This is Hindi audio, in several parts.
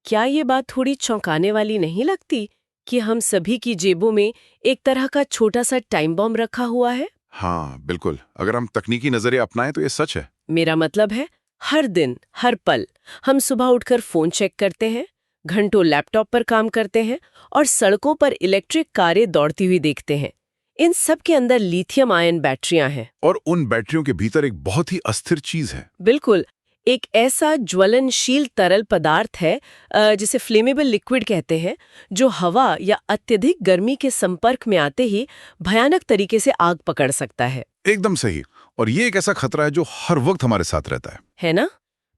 क्या ये बात थोड़ी चौंकाने वाली नहीं लगती कि हम सभी की जेबों में एक तरह का छोटा सा टाइम बॉम्ब रखा हुआ है? हाँ बिल्कुल, अगर हम तकनीकी नजरिए अपनाएं तो ये सच है। मेरा मतलब है, हर दिन हर पल हम सुबह उठकर फोन चेक करते हैं, घंटों लैपटॉप पर काम करते हैं और सड़कों पर इलेक्ट्रिक कारें दौड़ती हुई देखते हैं। इन सब के अंदर लिथियम आयन बैटरियां हैं। और उन बैटरियों के भीतर एक बहुत ही अस्थिर चीज है। बिल्कुल, एक ऐसा ज्वलनशील तरल पदार्थ है, जिसे फ्लेमेबल लिक्विड कहते हैं, जो हवा या अत्यधिक गर्मी के संपर्क में आते ही भयानक तरीके से आग पकड़ सकता है। एकदम सही। और ये एक ऐसा खतरा है जो हर वक्त हमारे साथ रहता है। है ना?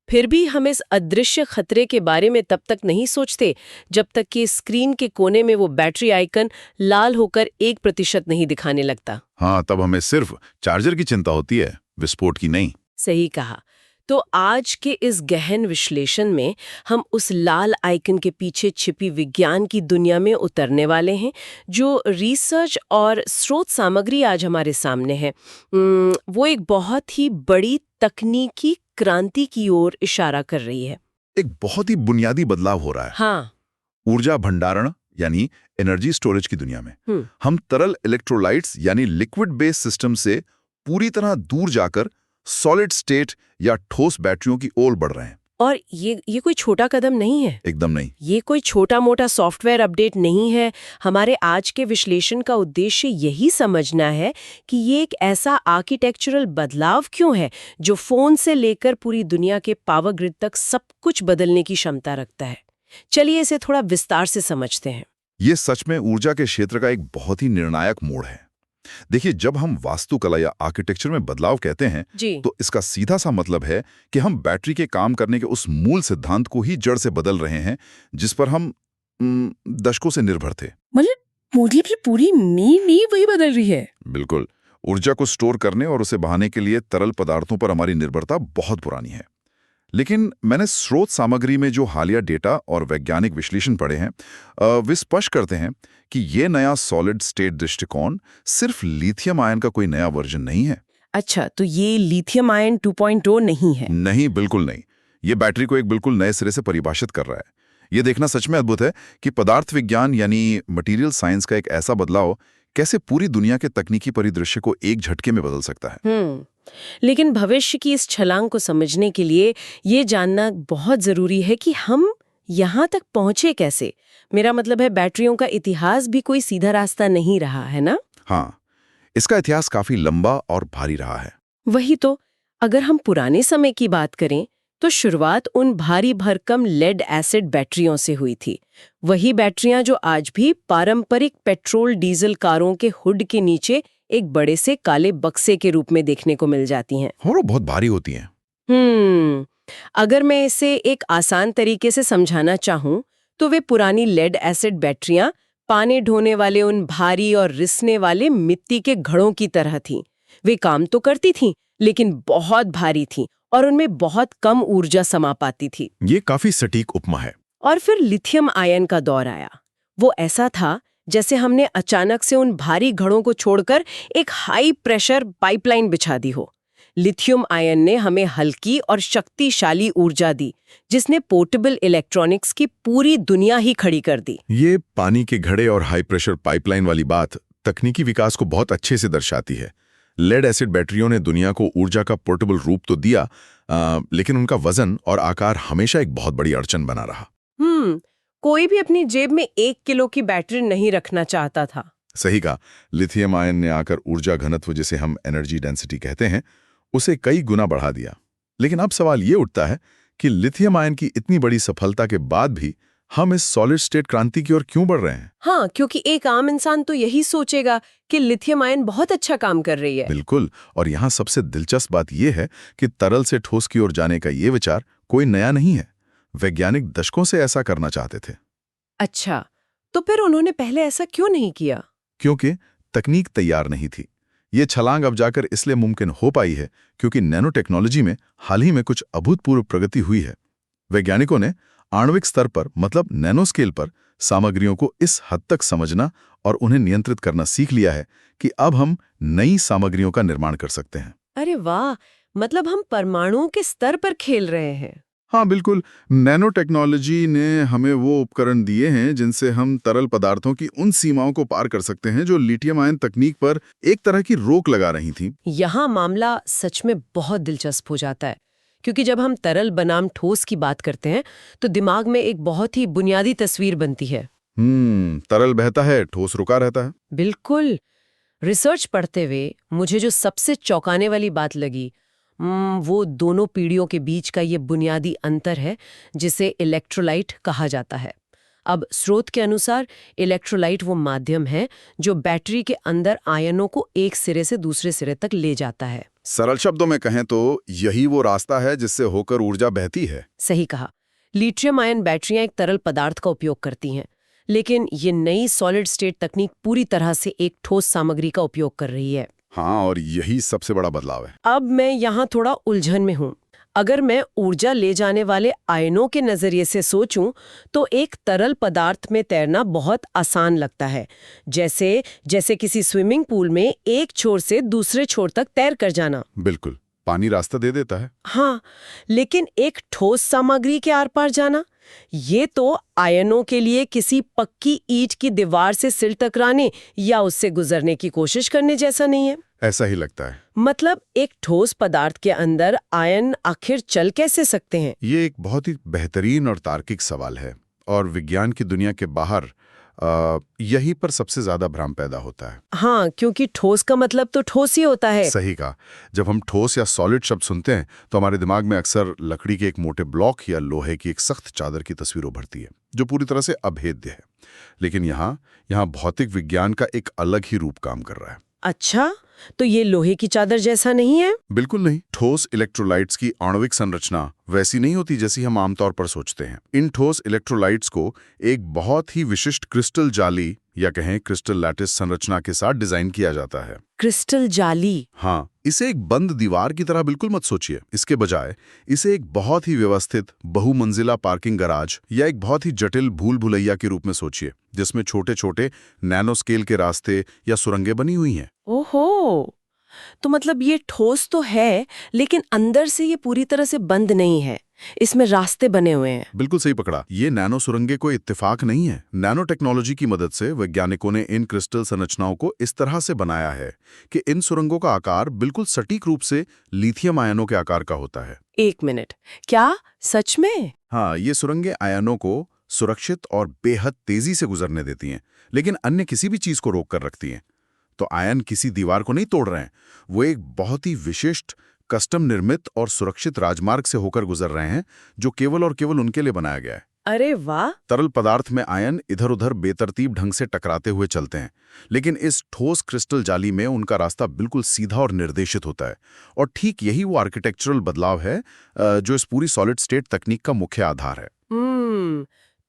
फिर भी हम इस अदृश्य खतरे के बारे में तब तक नहीं सोचते जब तक कि स्क्रीन के कोने में वो बैटरी आइकन लाल होकर 1% नहीं दिखाने लगता। हाँ, तब हमें सिर्फ चार्जर की चिंता होती है, विस्फोट की नहीं। सही कहा। तो आज के इस गहन विश्लेषण में हम उस लाल आइकन के पीछे छिपी विज्ञान की दुनिया में उतरने वाले हैं, जो रिसर्च और स्रोत सामग्री आज हमारे सामने है। वो एक बहुत ही बड़ी तकनीकी क्रांति की ओर इशारा कर रही है। एक बहुत ही बुनियादी बदलाव हो रहा है। हाँ। ऊर्जा भंडारण यानी एनर्जी स्टोरेज की दुनिया में हम तरल इलेक्ट्रोलाइट्स यानी लिक्विड बेस्ड सिस्टम से पूरी तरह दूर जाकर सॉलिड स्टेट या ठोस बैटरियों की ओर बढ़ रहे हैं। और ये कोई छोटा कदम नहीं है। एकदम नहीं। ये कोई छोटा मोटा सॉफ्टवेयर अपडेट नहीं है। हमारे आज के विश्लेषण का उद्देश्य यही समझना है कि ये एक ऐसा आर्किटेक्चरल बदलाव क्यों है जो फोन से लेकर पूरी दुनिया के पावर ग्रिड तक सब कुछ बदलने की क्षमता रखता है। चलिए इसे थोड़ा विस्तार से समझते हैं। ये सच में ऊर्जा के क्षेत्र का एक बहुत ही निर्णायक मोड़ है। देखिए, जब हम वास्तुकला या आर्किटेक्चर में बदलाव कहते हैं तो इसका सीधा सा मतलब है कि हम बैटरी के काम करने के उस मूल सिद्धांत को ही जड़ से बदल रहे हैं जिस पर हम दशकों से निर्भर थे। मतलब पूरी नींव वही बदल रही है। बिल्कुल। ऊर्जा को स्टोर करने और उसे बहाने के लिए तरल पदार्थों पर हमारी निर्भरता बहुत पुरानी है। लेकिन मैंने स्रोत सामग्री में जो हालिया डेटा और वैज्ञानिक विश्लेषण पढ़े हैं, वे स्पष्ट करते हैं कि ये नया सॉलिड स्टेट दृष्टिकोण सिर्फ लिथियम आयन का कोई नया वर्जन नहीं है। अच्छा, तो ये लिथियम आयन 2.0 नहीं है? नहीं, बिल्कुल नहीं। ये बैटरी को एक बिल्कुल नए सिरे से परिभाषित कर रहा है। ये देखना सच में अद्भुत है कि पदार्थ विज्ञान यानी मटेरियल साइंस का एक ऐसा बदलाव कैसे पूरी दुनिया के तकनीकी परिदृश्य को एक झटके में बदल सकता है। लेकिन भविष्य की इस छलांग को समझने के लिए ये जानना बहुत जरूरी है कि हम यहाँ तक पहुंचे कैसे। मेरा मतलब है, बैटरियों का इतिहास भी कोई सीधा रास्ता नहीं रहा है ना? हाँ, इसका इतिहास काफी लंबा और भारी रहा है। वही तो। अगर हम पुराने समय की बात करें तो शुरुआत उन भारी भरकम लेड एसिड बैटरियों से हुई थी। वही बैटरियां जो आज भी पारंपरिक पेट्रोल डीजल कारों के हुड के नीचे एक बड़े से काले बक्से के रूप में देखने को मिल जाती हैं। और वो बहुत भारी होती हैं। अगर मैं इसे एक आसान तरीके से समझाना चाहूं तो वे पुरानी लेड एसिड बैटरियां पानी ढोने वाले उन भारी और रिसने वाले मिट्टी के घड़ों की तरह थीं। वे काम तो करती थीं, लेकिन बहुत भारी थीं और उनमें बहुत कम ऊर्जा समा पाती थी। ये काफी सटीक उपमा है। और फिर लिथियम आयन का दौर आया। वो ऐसा था जैसे हमने अचानक से उन भारी घड़ों को छोड़कर एक हाई प्रेशर पाइपलाइन बिछा दी हो। लिथियम आयन ने हमें हल्की और शक्तिशाली ऊर्जा दी, जिसने पोर्टेबल इलेक्ट्रॉनिक्स की पूरी दुनिया ही खड़ी कर दी। ये पानी के घड़े और हाई प्रेशर पाइपलाइन वाली बात तकनीकी विकास को बहुत अच्छे से दर्शाती है। लेड एसिड बैटरियों ने दुनिया को ऊर्जा का पोर्टेबल रूप तो दिया, लेकिन उनका वजन और आकार हमेशा एक बहुत बड़ी अड़चन बना रहा। कोई भी अपनी जेब में 1 किलो की बैटरी नहीं रखना चाहता था। सही कहा। लिथियम आयन ने आकर ऊर्जा घनत्व, जिसे हम एनर्जी डेंसिटी कहते हैं, उसे कई गुना बढ़ा दिया। लेकिन अब सवाल ये उठता है कि लिथियम आयन की इतनी बड़ी सफलता के बाद भी हम इस सॉलिड स्टेट क्रांति की ओर क्यों बढ़ रहे हैं? हाँ, क्योंकि एक आम इंसान तो यही सोचेगा कि लिथियम आयन बहुत अच्छा काम कर रही है। बिल्कुल। और यहाँ सबसे दिलचस्प बात यह है कि तरल से ठोस की ओर जाने का ये विचार कोई नया नहीं है। वैज्ञानिक दशकों से ऐसा करना चाहते थे। अच्छा, तो फिर उन्होंने पहले ऐसा क्यों नहीं किया? क्योंकि तकनीक तैयार नहीं थी। ये छलांग अब जाकर इसलिए मुमकिन हो पाई है क्योंकि नैनो टेक्नोलॉजी में हाल ही में कुछ अभूतपूर्व प्रगति हुई है। वैज्ञानिकों ने आणविक स्तर पर, मतलब नैनो स्केल पर, सामग्रियों को इस हद तक समझना और उन्हें नियंत्रित करना सीख लिया है कि अब हम नई सामग्रियों का निर्माण कर सकते हैं। अरे वाह, मतलब हम परमाणुओं के स्तर पर खेल रहे हैं। हाँ बिल्कुल, नैनो टेक्नोलॉजी ने हमें वो उपकरण दिए हैं जिनसे हम तरल पदार्थों की उन सीमाओं को पार कर सकते हैं जो लिथियम आयन तकनीक पर एक तरह की रोक लगा रही थी। यहाँ मामला सच में बहुत दिलचस्प हो जाता है, क्योंकि जब हम तरल बनाम ठोस की बात करते हैं तो दिमाग में एक बहुत ही बुनियादी तस्वीर बनती है। तरल बहता है, ठोस रुका रहता है। बिल्कुल। रिसर्च पढ़ते हुए मुझे जो सबसे चौंकाने वाली बात लगी, वो दोनों पीढ़ियों के बीच का ये बुनियादी अंतर है जिसे इलेक्ट्रोलाइट कहा जाता है। अब स्रोत के अनुसार इलेक्ट्रोलाइट वो माध्यम है जो बैटरी के अंदर आयनों को एक सिरे से दूसरे सिरे तक ले जाता है। सरल शब्दों में कहें तो यही वो रास्ता है जिससे होकर ऊर्जा बहती है। सही कहा। लिथियम आयन बैटरियां एक तरल पदार्थ का उपयोग करती हैं, लेकिन ये नई सॉलिड स्टेट तकनीक पूरी तरह से एक ठोस सामग्री का उपयोग कर रही है। हाँ, और यही सबसे बड़ा बदलाव है। अब मैं यहाँ थोड़ा उलझन में हूँ। अगर मैं ऊर्जा ले जाने वाले आयनों के नजरिए से सोचूं, तो एक तरल पदार्थ में तैरना बहुत आसान लगता है, जैसे जैसे किसी स्विमिंग पूल में एक छोर से दूसरे छोर तक तैर कर जाना। बिल्कुल, पानी रास्ता दे देता है। हाँ, लेकिन एक ठोस सामग्री के आर पार जाना, ये तो आयनों के लिए किसी पक्की ईंट की दीवार से सिर टकराने या उससे गुजरने की कोशिश करने जैसा नहीं है। ऐसा ही लगता है। मतलब एक ठोस पदार्थ के अंदर आयन आखिर चल कैसे सकते हैं? ये एक बहुत ही बेहतरीन और तार्किक सवाल है, और विज्ञान की दुनिया के बाहर यहीं पर सबसे ज्यादा भ्रम पैदा होता है। हाँ, क्योंकि ठोस का मतलब तो ठोस ही होता है। सही कहा। जब हम ठोस या सॉलिड शब्द सुनते हैं तो हमारे दिमाग में अक्सर लकड़ी के एक मोटे ब्लॉक या लोहे की एक सख्त चादर की तस्वीर उभरती है जो पूरी तरह से अभेद्य है। लेकिन यहाँ भौतिक विज्ञान का एक अलग ही रूप काम कर रहा है। अच्छा, तो ये लोहे की चादर जैसा नहीं है? बिल्कुल नहीं। ठोस इलेक्ट्रोलाइट्स की आणविक संरचना वैसी नहीं होती जैसी हम आमतौर पर सोचते हैं। इन ठोस इलेक्ट्रोलाइट्स को एक बहुत ही विशिष्ट क्रिस्टल जाली या कहें क्रिस्टल लैटिस संरचना के साथ डिजाइन किया जाता है। क्रिस्टल जाली? हाँ, इसे एक बंद दीवार की तरह बिल्कुल मत सोचिए। इसके बजाय इसे एक बहुत ही व्यवस्थित बहुमंजिला पार्किंग गराज या एक बहुत ही जटिल भूल भुलैया के रूप में सोचिए, जिसमें छोटे छोटे नैनो स्केल के रास्ते या सुरंगें बनी हुई हैं। ओहो, तो मतलब ये ठोस तो है, लेकिन अंदर से ये पूरी तरह से बंद नहीं है, इसमें रास्ते बने हुए हैं। बिल्कुल सही पकड़ा। ये नैनो सुरंगें कोई इत्तेफाक नहीं है। नैनो टेक्नोलॉजी की मदद से वैज्ञानिकों ने इन क्रिस्टल संरचनाओं को इस तरह से बनाया है कि इन सुरंगों का आकार बिल्कुल सटीक रूप से लिथियम आयनों के आकार का होता है। एक मिनट, क्या सच में? हाँ, ये सुरंगें आयनों को सुरक्षित और बेहद तेजी से गुजरने देती हैं, लेकिन अन्य किसी भी चीज को रोक कर रखती हैं। तो आयन किसी दीवार को नहीं तोड़ रहे हैं, वो एक बहुत ही विशिष्ट कस्टम निर्मित और सुरक्षित राजमार्ग से होकर गुजर रहे हैं जो केवल और केवल उनके लिए बनाया गया है। अरे वाह! तरल पदार्थ में आयन इधर उधर बेतरतीब ढंग से टकराते हुए चलते हैं, लेकिन इस ठोस क्रिस्टल जाली में उनका रास्ता बिल्कुल सीधा और निर्देशित होता है। और ठीक यही वो आर्किटेक्चरल बदलाव है जो इस पूरी सॉलिड स्टेट तकनीक का मुख्य आधार है।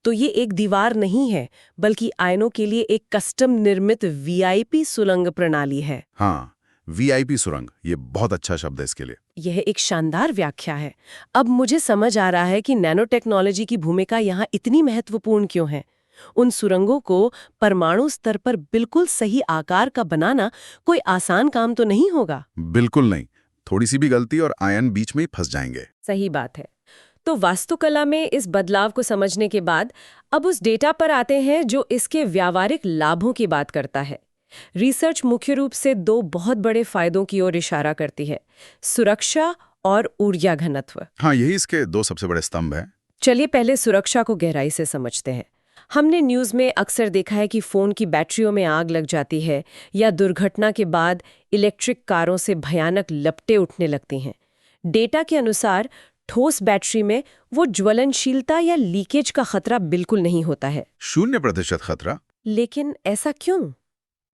तो ये एक दीवार नहीं है, बल्कि आयनों के लिए एक कस्टम निर्मित वीआईपी सुरंग प्रणाली है। हाँ, वीआईपी सुरंग, ये बहुत अच्छा शब्द है इसके लिए। यह एक शानदार व्याख्या है। अब मुझे समझ आ रहा है कि नैनो टेक्नोलॉजी की भूमिका यहाँ इतनी महत्वपूर्ण क्यों है। उन सुरंगों को परमाणु स्तर पर बिल्कुल सही आकार का बनाना कोई आसान काम तो नहीं होगा। बिल्कुल नहीं। थोड़ी सी भी गलती और आयन बीच में ही फंस जाएंगे। सही बात है। तो वास्तुकला में इस बदलाव को समझने के बाद अब उस डेटा पर आते हैं जो इसके व्यावहारिक लाभों की बात करता है। रिसर्च मुख्य रूप से दो बहुत बड़े फायदों की ओर इशारा करती है, सुरक्षा और ऊर्जा घनत्व। हाँ, यही इसके दो सबसे बड़े स्तंभ हैं। चलिए पहले सुरक्षा को गहराई से समझते हैं। हमने न्यूज़ में अक्सर देखा है कि फ़ोन की बैटरियों में आग लग जाती है या दुर्घटना के बाद इलेक्ट्रिक कारों से भयानक लपटें उठने लगती हैं। डेटा के अनुसार ठोस बैटरी में वो ज्वलनशीलता या लीकेज का खतरा बिल्कुल नहीं होता है। 0% खतरा। लेकिन ऐसा क्यों?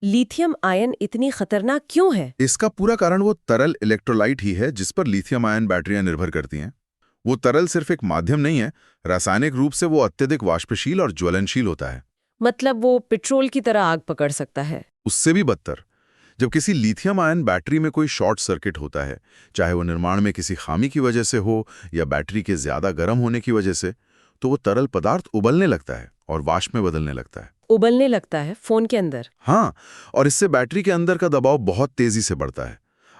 लिथियम आयन इतनी खतरनाक क्यों है? इसका पूरा कारण वो तरल इलेक्ट्रोलाइट ही है जिस पर लिथियम आयन बैटरियां निर्भर करती हैं। वो तरल सिर्फ एक माध्यम नहीं है, रासायनिक रूप से वो अत्यधिक वाष्पशील और ज्वलनशील होता है। मतलब वो पेट्रोल की तरह आग पकड़ सकता है? उससे भी बदतर। जब किसी लिथियम आयन बैटरी में कोई शॉर्ट सर्किट होता है, चाहे वो निर्माण में किसी खामी की वजह से हो या बैटरी के ज्यादा गर्म होने की वजह से, तो वो तरल पदार्थ उबलने लगता है और वाष्प में बदलने लगता है। उबलने लगता है फोन के अंदर? हाँ, और इससे बैटरी के अंदर का दबाव बहुत तेजी से बढ़ता है।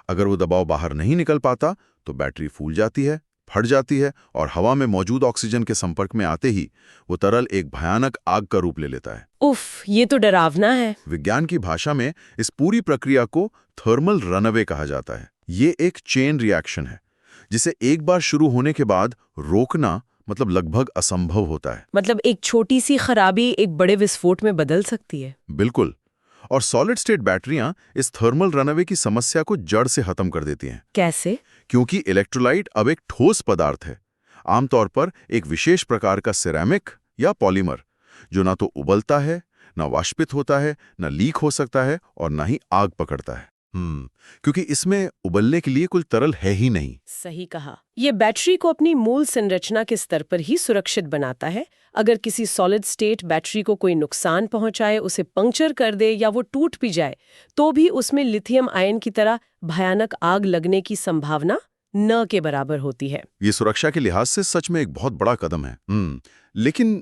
अगर वो दबाव बाहर नहीं निकल पाता तो बैटरी फूल जाती है, फट जाती है और हवा में मौजूद ऑक्सीजन के संपर्क में आते ही वो तरल एक भयानक आग का रूप ले लेता है। उफ, ये तो डरावना है। विज्ञान की भाषा में इस पूरी प्रक्रिया को थर्मल रनअवे कहा जाता है। ये एक चेन रिएक्शन है जिसे एक बार शुरू होने के बाद रोकना मतलब लगभग असंभव होता है। मतलब एक छोटी सी खराबी एक बड़े विस्फोट में बदल सकती है। बिल्कुल। और सॉलिड स्टेट बैटरियां इस थर्मल रनअवे की समस्या को जड़ से खत्म कर देती हैं। कैसे? क्योंकि इलेक्ट्रोलाइट अब एक ठोस पदार्थ है, आमतौर पर एक विशेष प्रकार का सिरेमिक या पॉलीमर, जो ना तो उबलता है, ना वाष्पित होता है, ना लीक हो सकता है और ना ही आग पकड़ता है। क्योंकि इसमें उबलने के लिए कोई तरल है ही नहीं। सही कहा। ये बैटरी को अपनी मूल संरचना के स्तर पर ही सुरक्षित बनाता है। अगर किसी सॉलिड स्टेट बैटरी को कोई नुकसान पहुंचाए, उसे पंक्चर कर दे या वो टूट भी जाए, तो भी उसमें लिथियम आयन की तरह भयानक आग लगने की संभावना न के बराबर होती है। ये सुरक्षा के लिहाज से सच में एक बहुत बड़ा कदम है। लेकिन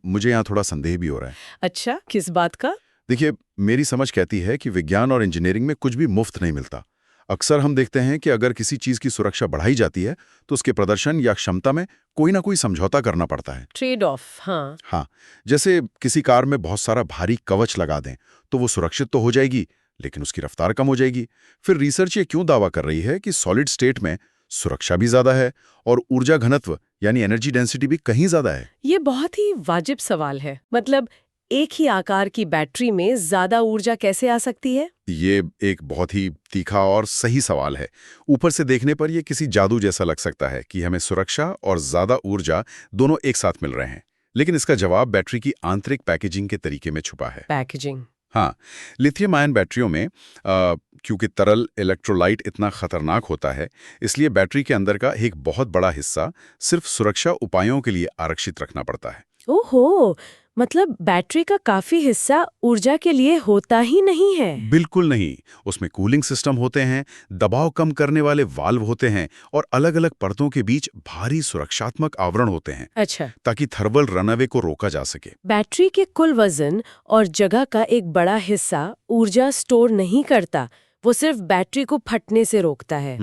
मुझे यहाँ थोड़ा संदेह भी हो रहा है। अच्छा, किस बात का? देखिए, मेरी समझ कहती है कि विज्ञान और इंजीनियरिंग में कुछ भी मुफ्त नहीं मिलता। अक्सर हम देखते हैं कि अगर किसी चीज की सुरक्षा बढ़ाई जाती है तो उसके प्रदर्शन या क्षमता में कोई ना कोई समझौता करना पड़ता है। Trade off. हाँ, जैसे किसी कार में बहुत सारा भारी कवच लगा दें तो वो सुरक्षित तो हो जाएगी, लेकिन उसकी रफ्तार कम हो जाएगी। फिर रिसर्च ये क्यों दावा कर रही है कि सॉलिड स्टेट में सुरक्षा भी ज्यादा है और ऊर्जा घनत्व यानी एनर्जी डेंसिटी भी कहीं ज्यादा है? ये बहुत ही वाजिब सवाल है। मतलब एक ही आकार की बैटरी में ज्यादा ऊर्जा कैसे आ सकती है? ये एक बहुत ही तीखा और सही सवाल है। ऊपर से देखने पर यह किसी जादू जैसा लग सकता है कि हमें सुरक्षा और ज्यादा ऊर्जा दोनों एक साथ मिल रहे हैं, लेकिन इसका जवाब बैटरी की आंतरिक पैकेजिंग के तरीके में छुपा है। पैकेजिंग? हाँ, लिथियम आयन बैटरियों में क्योंकि तरल इलेक्ट्रोलाइट इतना खतरनाक होता है, इसलिए बैटरी के अंदर का एक बहुत बड़ा हिस्सा सिर्फ सुरक्षा उपायों के लिए आरक्षित रखना पड़ता है। ओहो, मतलब बैटरी का काफी हिस्सा ऊर्जा के लिए होता ही नहीं है? बिल्कुल नहीं। उसमें कूलिंग सिस्टम होते हैं, दबाव कम करने वाले वाल्व होते हैं और अलग-अलग परतों के बीच भारी सुरक्षात्मक आवरण होते हैं। अच्छा। ताकि थर्मल रनअवे को रोका जा सके। बैटरी के कुल वजन और जगह का एक बड़ा हिस्सा ऊर्जा स्टोर नहीं करता, वो सिर्फ बैटरी को फटने से रोकता है।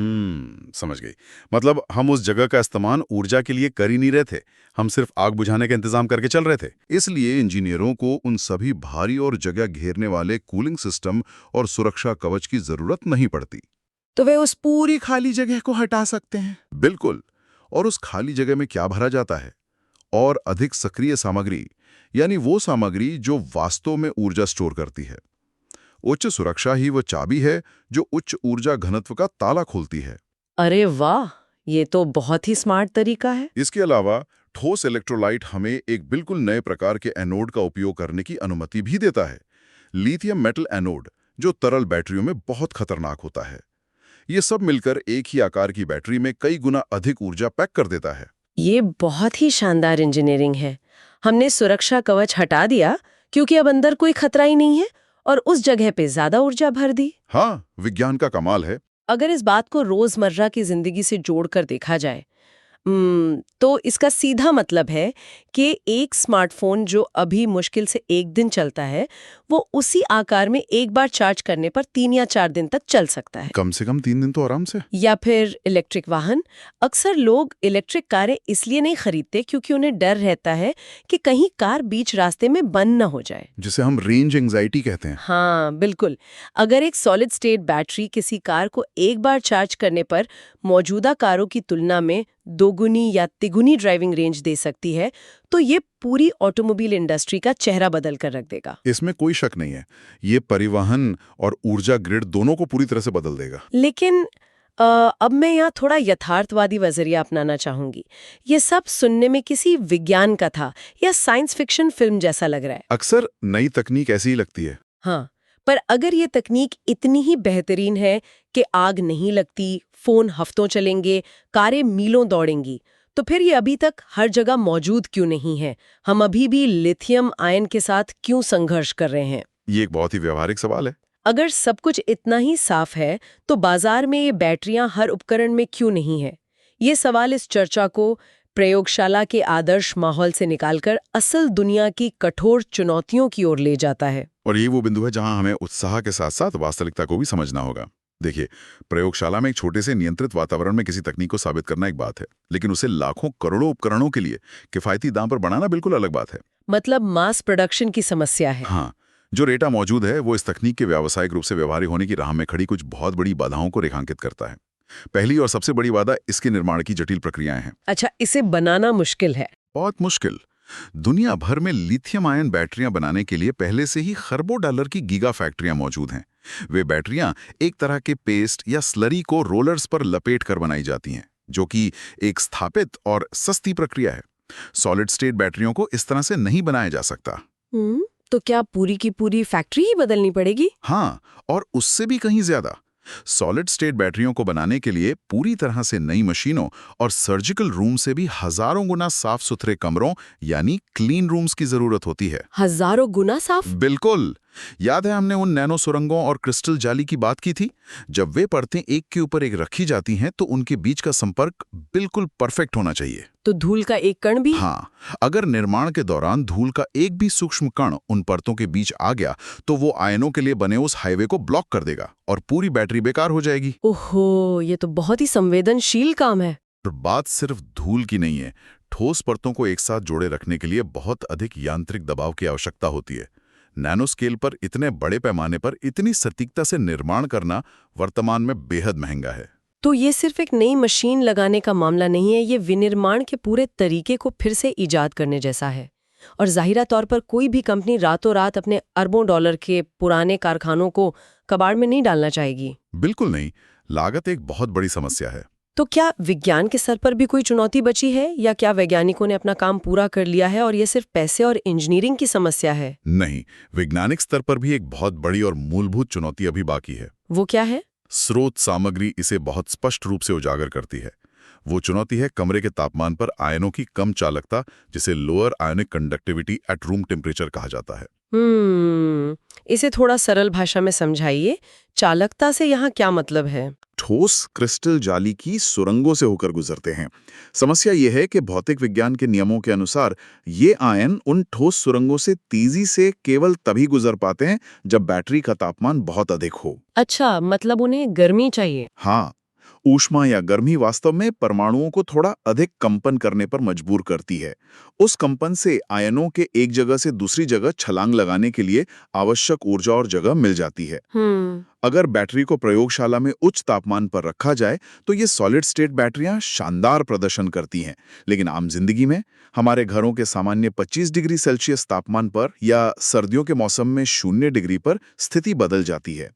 समझ गई। मतलब हम उस जगह का इस्तेमाल ऊर्जा के लिए कर ही नहीं रहे थे, हम सिर्फ आग बुझाने का इंतजाम करके चल रहे थे। इसलिए इंजीनियरों को उन सभी भारी और जगह घेरने वाले कूलिंग सिस्टम और सुरक्षा कवच की जरूरत नहीं पड़ती। तो वे उस पूरी खाली जगह को हटा सकते हैं। बिल्कुल। और उस खाली जगह में क्या भरा जाता है? और अधिक सक्रिय सामग्री, यानी वो सामग्री जो वास्तव में ऊर्जा स्टोर करती है। उच्च सुरक्षा ही वो चाबी है जो उच्च ऊर्जा घनत्व का ताला खोलती है। अरे वाह, ये तो बहुत ही स्मार्ट तरीका है। इसके अलावा ठोस इलेक्ट्रोलाइट हमें एक बिल्कुल नए प्रकार के एनोड का उपयोग करने की अनुमति भी देता है, लिथियम मेटल एनोड, जो तरल बैटरियों में बहुत खतरनाक होता है। ये सब मिलकर एक ही आकार की बैटरी में कई गुना अधिक ऊर्जा पैक कर देता है। ये बहुत ही शानदार इंजीनियरिंग है। हमने सुरक्षा कवच हटा दिया क्योंकि अब अंदर कोई खतरा ही नहीं है और उस जगह पे ज्यादा ऊर्जा भर दी। हाँ, विज्ञान का कमाल है। अगर इस बात को रोजमर्रा की जिंदगी से जोड़कर देखा जाए, तो इसका सीधा मतलब है कि एक स्मार्टफोन जो अभी मुश्किल से 1 दिन चलता है, वो उसी आकार में एक बार चार्ज करने पर 3 या 4 दिन तक चल सकता है। कम से कम 3 दिन तो आराम से। या फिर इलेक्ट्रिक वाहन। अक्सर लोग इलेक्ट्रिक कारें इसलिए नहीं खरीदते क्योंकि उन्हें डर रहता है कि कहीं कार बीच रास्ते में बंद न हो जाए, जिसे हम रेंज एंजाइटी कहते हैं। हाँ बिल्कुल। अगर एक सॉलिड स्टेट बैटरी किसी कार को एक बार चार्ज करने पर मौजूदा कारों की तुलना में 2 गुनी या तिगुनी ड्राइविंग रेंज दे सकती है, तो ये पूरी ऑटोमोबाइल इंडस्ट्री का चेहरा बदल कर रख देगा। इसमें कोई शक नहीं है। ये परिवहन और ऊर्जा ग्रिड दोनों को पूरी तरह से बदल देगा। लेकिन अब मैं यहाँ थोड़ा यथार्थवादी नजरिया अपनाना चाहूंगी। ये सब सुनने में किसी विज्ञान कथा या साइंस फिक्शन फिल्म जैसा लग रहा है। अक्सर नई तकनीक ऐसी ही लगती है। हाँ, पर अगर ये तकनीक इतनी ही बेहतरीन है कि आग नहीं लगती, फोन हफ्तों चलेंगे, कारें मीलों दौड़ेंगी, तो फिर ये अभी तक हर जगह मौजूद क्यों नहीं है? हम अभी भी लिथियम आयन के साथ क्यों संघर्ष कर रहे हैं? ये एक बहुत ही व्यवहारिक सवाल है। अगर सब कुछ इतना ही साफ है, तो बाजार में ये बैटरियां हर उपकरण में क्यों नहीं है? ये सवाल इस चर्चा को प्रयोगशाला के आदर्श माहौल से निकालकर असल दुनिया की कठोर चुनौतियों की ओर ले जाता है। और ये वो बिंदु है जहां हमें उत्साह के साथ साथ वास्तविकता को भी समझना होगा। देखिए, प्रयोगशाला में एक छोटे से नियंत्रित वातावरण में किसी तकनीक को साबित करना एक बात है, लेकिन उसे लाखों करोड़ों उपकरणों के लिए किफायती दाम पर बनाना बिल्कुल अलग बात है। मतलब मास प्रोडक्शन की समस्या है। हाँ, जो डेटा मौजूद है वो इस तकनीक के व्यावसायिक रूप से व्यवहार्य होने की राह में खड़ी कुछ बहुत बड़ी बाधाओं को रेखांकित करता है। पहली और सबसे बड़ी बाधा इसके निर्माण की जटिल प्रक्रियाएं हैं। अच्छा, इसे बनाना मुश्किल है। बहुत मुश्किल। दुनिया भर में लिथियम आयन बैटरियां बनाने के लिए पहले से ही खरबों डॉलर की गीगा फैक्ट्रियां मौजूद हैं। वे बैटरियां एक तरह के पेस्ट या स्लरी को रोलर्स पर लपेट कर बनाई जाती हैं, जो कि एक स्थापित और सस्ती प्रक्रिया है। सॉलिड स्टेट बैटरियों को इस तरह से नहीं बनाया जा सकता। तो क्या पूरी की पूरी फैक्ट्री ही बदलनी पड़ेगी? हाँ, और उससे भी कहीं ज्यादा। सॉलिड स्टेट बैटरियों को बनाने के लिए पूरी तरह से नई मशीनों और सर्जिकल रूम से भी हजारों गुना साफ सुथरे कमरों यानी क्लीन रूम्स की जरूरत होती है। हजारों गुना साफ? बिल्कुल। याद है हमने उन नैनो सुरंगों और क्रिस्टल जाली की बात की थी? जब वे परतें एक के ऊपर एक रखी जाती हैं तो उनके बीच का संपर्क बिल्कुल परफेक्ट होना चाहिए। तो धूल का एक कण भी? हाँ, अगर निर्माण के दौरान धूल का एक भी सूक्ष्म कण उन परतों के बीच आ गया तो वो आयनों के लिए बने उस हाईवे को ब्लॉक कर देगा और पूरी बैटरी बेकार हो जाएगी। ओहो, ये तो बहुत ही संवेदनशील काम है। और बात सिर्फ धूल की नहीं है। ठोस परतों को एक साथ जोड़े रखने के लिए बहुत अधिक यांत्रिक दबाव की आवश्यकता होती है। नैनो स्केल पर इतने बड़े पैमाने पर इतनी सटीकता से निर्माण करना वर्तमान में बेहद महंगा है। तो ये सिर्फ एक नई मशीन लगाने का मामला नहीं है, ये विनिर्माण के पूरे तरीके को फिर से इजाद करने जैसा है। और जाहिरा तौर पर कोई भी कंपनी रातों रात अपने अरबों डॉलर के पुराने कारखानों को कबाड़ में नहीं डालना चाहेगी। बिल्कुल नहीं। लागत एक बहुत बड़ी समस्या है। तो क्या विज्ञान के स्तर पर भी कोई चुनौती बची है, या क्या वैज्ञानिकों ने अपना काम पूरा कर लिया है और ये सिर्फ पैसे और इंजीनियरिंग की समस्या है? नहीं, वैज्ञानिक स्तर पर भी एक बहुत बड़ी और मूलभूत चुनौती अभी बाकी है। वो क्या है? स्रोत सामग्री इसे बहुत स्पष्ट रूप से उजागर करती है। वो चुनौती है कमरे के तापमान पर आयनों की कम चालकता, जिसे lower ionic conductivity at room temperature कहा जाता है। इसे थोड़ा सरल भाषा में समझाइए। चालकता से यहाँ क्या मतलब है? ठोस क्रिस्टल जाली की सुरंगों से होकर गुजरते हैं। समस्या यह है कि भौतिक विज्ञान के नियमों के अनुसार ये आयन उन ठोस सुरंगों से तेजी से केवल तभी गुजर पाते हैं जब बैटरी का तापमान बहुत अधिक हो। अच्छा, मतलब उन्हें गर्मी चाहिए। हाँ, ऊष्मा या गर्मी वास्तव में परमाणुओं को थोड़ा अधिक कंपन करने पर मजबूर करती है। उस कंपन से आयनों के एक जगह से दूसरी जगह छलांग लगाने के लिए आवश्यक ऊर्जा और जगह मिल जाती है। अगर बैटरी को प्रयोगशाला में उच्च तापमान पर रखा जाए तो ये सॉलिड स्टेट बैटरियां शानदार प्रदर्शन करती हैं, लेकिन आम जिंदगी में हमारे घरों के सामान्य 25 डिग्री सेल्सियस तापमान पर या सर्दियों के मौसम में 0 डिग्री पर स्थिति बदल जाती है।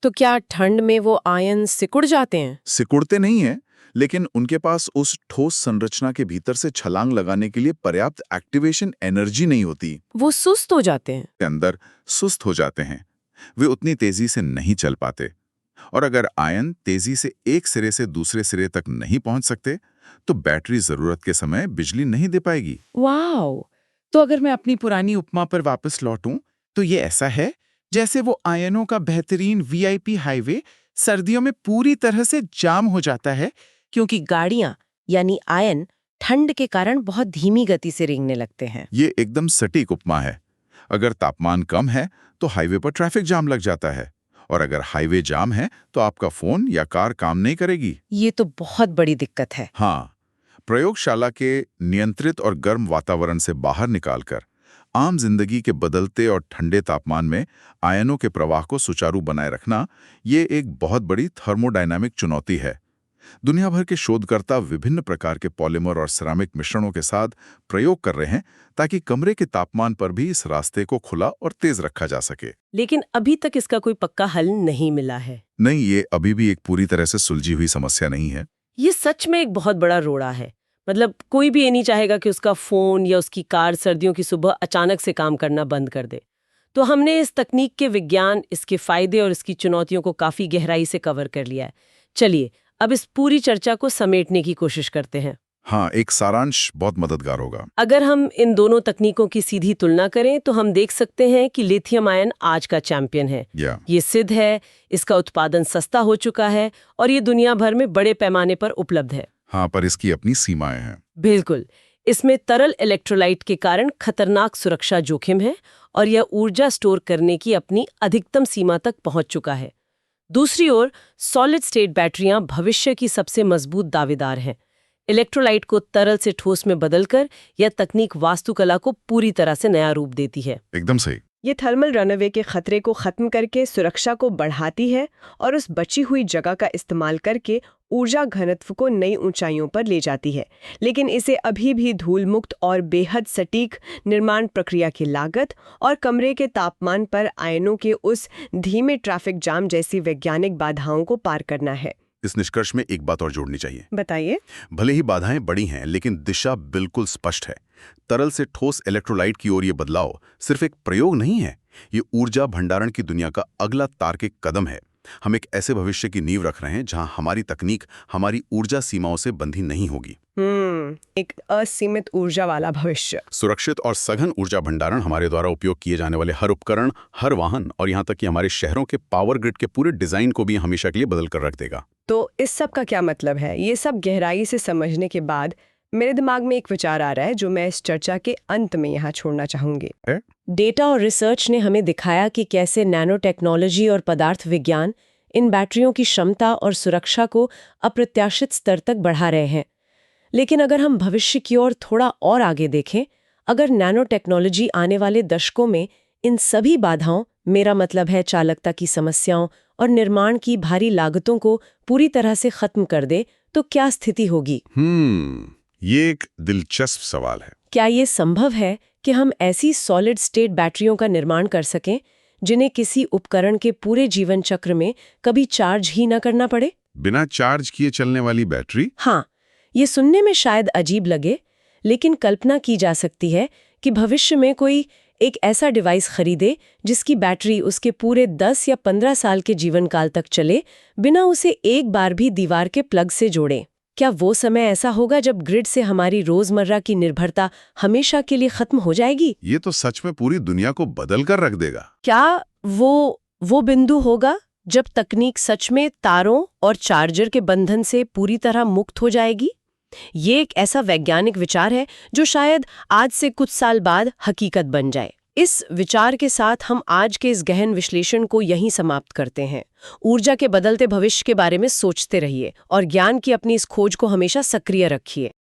तो क्या ठंड में वो आयन सिकुड़ जाते हैं? सिकुड़ते नहीं हैं, लेकिन उनके पास उस ठोस संरचना के भीतर से छलांग लगाने के लिए पर्याप्त एक्टिवेशन एनर्जी नहीं होती। वो सुस्त हो जाते हैं। के अंदर सुस्त हो जाते हैं। वे उतनी तेजी से नहीं चल पाते। और अगर आयन तेजी से एक सिरे से दूसरे सिरे तक नहीं पहुंच सकते तो बैटरी जरूरत के समय बिजली नहीं दे पाएगी। वाओ! तो अगर मैं अपनी पुरानी उपमा पर वापस लौटूं तो ये ऐसा है जैसे वो आयनों का बेहतरीन वीआईपी हाईवे सर्दियों में पूरी तरह से जाम हो जाता है, क्योंकि गाड़ियां यानी आयन ठंड के कारण बहुत धीमी गति से रेंगने लगते हैं। ये एकदम सटीक उपमा है। अगर तापमान कम है तो हाईवे पर ट्रैफिक जाम लग जाता है, और अगर हाईवे जाम है तो आपका फोन या कार काम नहीं करेगी। ये तो बहुत बड़ी दिक्कत है। हाँ, प्रयोगशाला के नियंत्रित और गर्म वातावरण से बाहर निकालकर आम जिंदगी के बदलते और ठंडे तापमान में आयनों के प्रवाह को सुचारू बनाए रखना ये एक बहुत बड़ी थर्मोडायनामिक चुनौती है। दुनिया भर के शोधकर्ता विभिन्न प्रकार के पॉलीमर और सिरामिक मिश्रणों के साथ प्रयोग कर रहे हैं ताकि कमरे के तापमान पर भी इस रास्ते को खुला और तेज रखा जा सके। लेकिन अभी तक इसका कोई पक्का हल नहीं मिला है। नहीं, ये अभी भी एक पूरी तरह से सुलझी हुई समस्या नहीं है। ये सच में एक बहुत बड़ा रोड़ा है। मतलब कोई भी ये नहीं चाहेगा कि उसका फोन या उसकी कार सर्दियों की सुबह अचानक से काम करना बंद कर दे। तो हमने इस तकनीक के विज्ञान, इसके फायदे और इसकी चुनौतियों को काफी गहराई से कवर कर लिया है। चलिए अब इस पूरी चर्चा को समेटने की कोशिश करते हैं। हाँ, एक सारांश बहुत मददगार होगा। अगर हम इन दोनों तकनीकों की सीधी तुलना करें तो हम देख सकते हैं कि लिथियम आयन आज का चैंपियन है। ये सिद्ध है, इसका उत्पादन सस्ता हो चुका है और ये दुनिया भर में बड़े पैमाने पर उपलब्ध है। हाँ, पर इसकी अपनी सीमाएं हैं। बिल्कुल, इसमें तरल इलेक्ट्रोलाइट के कारण खतरनाक सुरक्षा जोखिम है और यह ऊर्जा स्टोर करने की अपनी अधिकतम सीमा तक पहुंच चुका है। दूसरी ओर सॉलिड स्टेट बैटरियां भविष्य की सबसे मजबूत दावेदार हैं। इलेक्ट्रोलाइट को तरल से ठोस में बदलकर यह तकनीक वास्तुकला को पूरी तरह से नया रूप देती है। एकदम सही। ये थर्मल रनअवे के खतरे को खत्म करके सुरक्षा को बढ़ाती है और उस बची हुई जगह का इस्तेमाल करके ऊर्जा घनत्व को नई ऊंचाइयों पर ले जाती है। लेकिन इसे अभी भी धूल मुक्त और बेहद सटीक निर्माण प्रक्रिया की लागत और कमरे के तापमान पर आयनों के उस धीमे ट्रैफिक जाम जैसी वैज्ञानिक बाधाओं को पार करना है। इस निष्कर्ष में एक बात और जोड़नी चाहिए। बताइए। भले ही बाधाएं बड़ी हैं, लेकिन दिशा बिल्कुल स्पष्ट है। तरल से ठोस इलेक्ट्रोलाइट की ओर ये बदलाव सिर्फ एक प्रयोग नहीं है, ये ऊर्जा भंडारण की दुनिया का अगला तार्किक कदम है। हम एक ऐसे भविष्य की नींव रख रहे हैं जहां हमारी तकनीक हमारी ऊर्जा सीमाओं से बंधी नहीं होगी। एक असीमित ऊर्जा वाला भविष्य। सुरक्षित और सघन ऊर्जा भंडारण हमारे द्वारा उपयोग किए जाने वाले हर उपकरण, हर वाहन और यहाँ तक कि हमारे शहरों के पावर ग्रिड के पूरे डिजाइन को भी हमेशा के लिए बदल कर रख देगा। तो इस सब का क्या मतलब है? ये सब गहराई से समझने के बाद मेरे दिमाग में एक विचार आ रहा है जो मैं इस चर्चा के अंत में यहाँ छोड़ना चाहूंगी। डेटा और रिसर्च ने हमें दिखाया कि कैसे नैनो टेक्नोलॉजी और पदार्थ विज्ञान इन बैटरियों की क्षमता और सुरक्षा को अप्रत्याशित स्तर तक बढ़ा रहे हैं। लेकिन अगर हम भविष्य की ओर थोड़ा और आगे देखें, अगर नैनो टेक्नोलॉजी आने वाले दशकों में इन सभी बाधाओं, मेरा मतलब है चालकता की समस्याओं और निर्माण की भारी लागतों को पूरी तरह से खत्म कर दे, तो क्या स्थिति होगी? ये एक दिलचस्प सवाल है। क्या ये संभव है कि हम ऐसी सॉलिड स्टेट बैटरियों का निर्माण कर सकें जिन्हें किसी उपकरण के पूरे जीवन चक्र में कभी चार्ज ही न करना पड़े? बिना चार्ज किए चलने वाली बैटरी? हाँ, ये सुनने में शायद अजीब लगे, लेकिन कल्पना की जा सकती है कि भविष्य में कोई एक ऐसा डिवाइस खरीदे जिसकी बैटरी उसके पूरे 10 या 15 साल के जीवन काल तक चले, बिना उसे एक बार भी दीवार के प्लग से जोड़े। क्या वो समय ऐसा होगा जब ग्रिड से हमारी रोजमर्रा की निर्भरता हमेशा के लिए खत्म हो जाएगी? ये तो सच में पूरी दुनिया को बदल कर रख देगा। क्या वो बिंदु होगा जब तकनीक सच में तारों और चार्जर के बंधन से पूरी तरह मुक्त हो जाएगी? ये एक ऐसा वैज्ञानिक विचार है जो शायद आज से कुछ साल बाद हकीकत बन जाए। इस विचार के साथ हम आज के इस गहन विश्लेषण को यहीं समाप्त करते हैं। ऊर्जा के बदलते भविष्य के बारे में सोचते रहिए और ज्ञान की अपनी इस खोज को हमेशा सक्रिय रखिए।